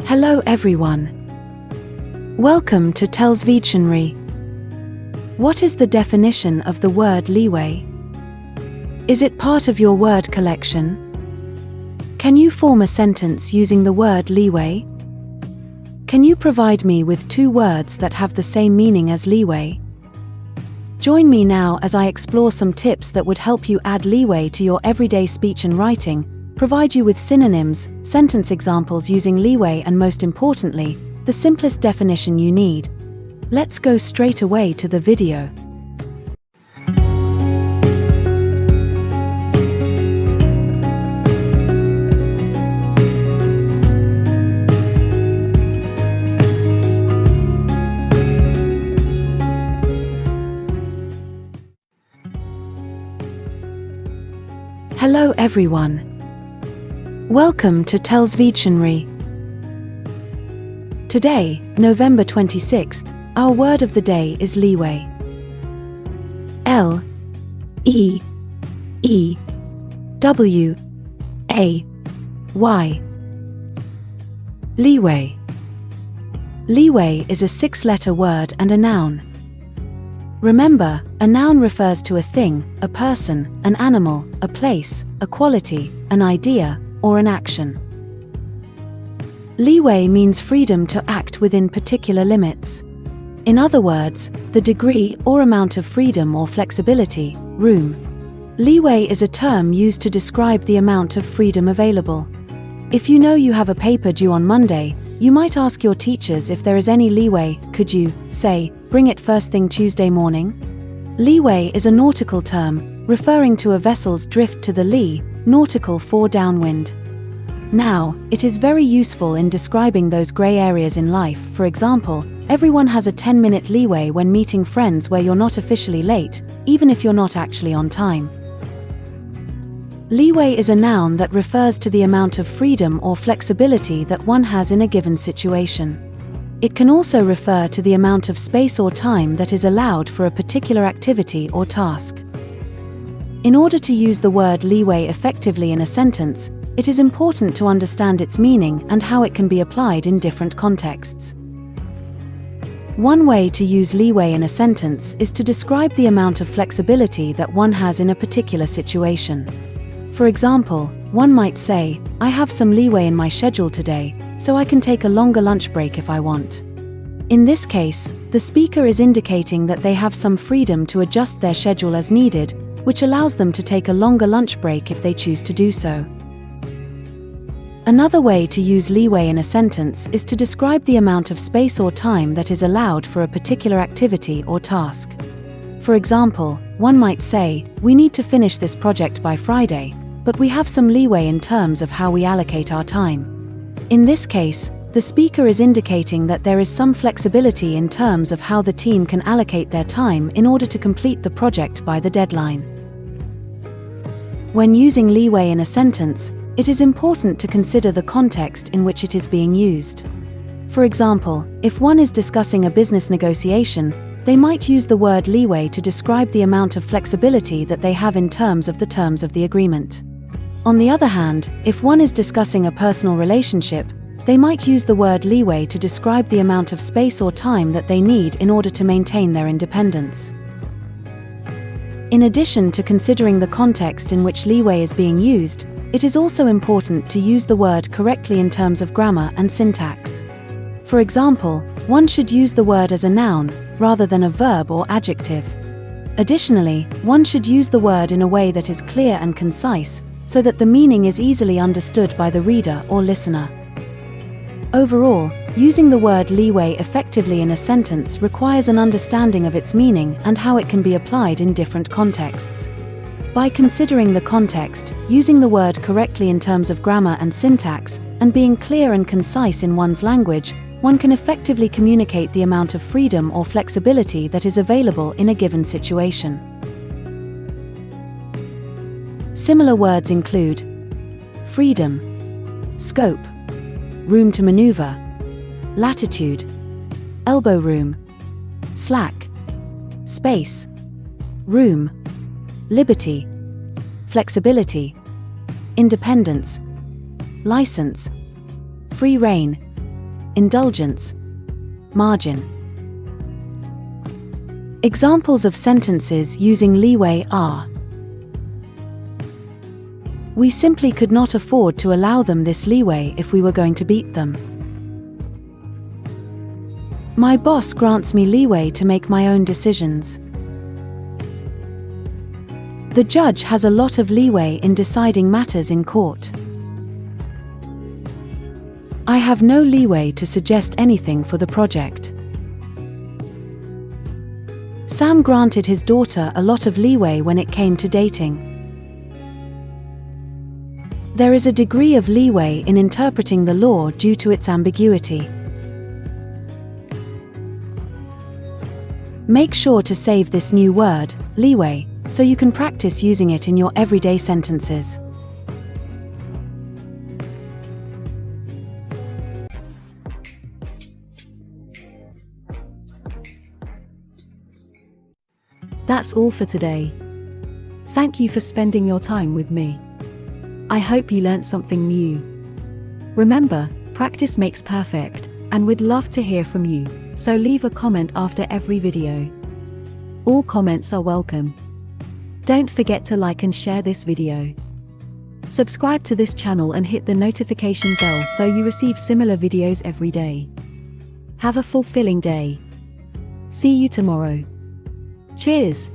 Hello everyone. Welcome to TELLS Videtionary. What is the definition of the word leeway? Is it part of your word collection? Can you form a sentence using the word leeway? Can you provide me with two words that have the same meaning as leeway? Join me now as I explore some tips that would help you add leeway to your everyday speech and writing, provide you with synonyms, sentence examples using leeway, and most importantly, the simplest definition you need. Let's go straight away to the video. Hello everyone. Welcome to TELLS Videtionary. Today, November 26th, our word of the day is leeway. L-E-E-W-A-Y. Leeway. Leeway is a six-letter word and a noun. Remember, a noun refers to a thing, a person, an animal, a place, a quality, an idea, or an action. Leeway means freedom to act within particular limits. In other words, the degree or amount of freedom or flexibility, room. Leeway is a term used to describe the amount of freedom available. If you know you have a paper due on Monday, you might ask your teachers if there is any leeway. Could you, say, bring it first thing Tuesday morning? Leeway is a nautical term, referring to a vessel's drift to the lee, nautical for downwind. Now, it is very useful in describing those grey areas in life. For example, everyone has a 10-minute leeway when meeting friends where you're not officially late, even if you're not actually on time. Leeway is a noun that refers to the amount of freedom or flexibility that one has in a given situation. It can also refer to the amount of space or time that is allowed for a particular activity or task. In order to use the word leeway effectively in a sentence, it is important to understand its meaning and how it can be applied in different contexts. One way to use leeway in a sentence is to describe the amount of flexibility that one has in a particular situation. For example, one might say, I have some leeway in my schedule today, so I can take a longer lunch break if I want. In this case, the speaker is indicating that they have some freedom to adjust their schedule as needed, which allows them to take a longer lunch break if they choose to do so. Another way to use leeway in a sentence is to describe the amount of space or time that is allowed for a particular activity or task. For example, one might say, we need to finish this project by Friday, but we have some leeway in terms of how we allocate our time. In this case, the speaker is indicating that there is some flexibility in terms of how the team can allocate their time in order to complete the project by the deadline. When using leeway in a sentence, it is important to consider the context in which it is being used. For example, if one is discussing a business negotiation, they might use the word leeway to describe the amount of flexibility that they have in terms of the agreement. On the other hand, if one is discussing a personal relationship, they might use the word leeway to describe the amount of space or time that they need in order to maintain their independence. In addition to considering the context in which leeway is being used, it is also important to use the word correctly in terms of grammar and syntax. For example, one should use the word as a noun, rather than a verb or adjective. Additionally, one should use the word in a way that is clear and concise, so that the meaning is easily understood by the reader or listener. Overall, using the word leeway effectively in a sentence requires an understanding of its meaning and how it can be applied in different contexts. By considering the context, using the word correctly in terms of grammar and syntax, and being clear and concise in one's language, one can effectively communicate the amount of freedom or flexibility that is available in a given situation. Similar words include freedom, scope, room to maneuver, latitude, elbow room, slack, space, room, liberty, flexibility, independence, license, free rein, indulgence, margin. Examples of sentences using leeway are: we simply could not afford to allow them this leeway if we were going to beat them. My boss grants me leeway to make my own decisions. The judge has a lot of leeway in deciding matters in court. I have no leeway to suggest anything for the project. Sam granted his daughter a lot of leeway when it came to dating. There is a degree of leeway in interpreting the law due to its ambiguity. Make sure to save this new word, leeway, so you can practice using it in your everyday sentences. That's all for today. Thank you for spending your time with me. I hope you learned something new. Remember, practice makes perfect, and we'd love to hear from you, so leave a comment after every video. All comments are welcome. Don't forget to like and share this video. Subscribe to this channel and hit the notification bell so you receive similar videos every day. Have a fulfilling day. See you tomorrow. Cheers!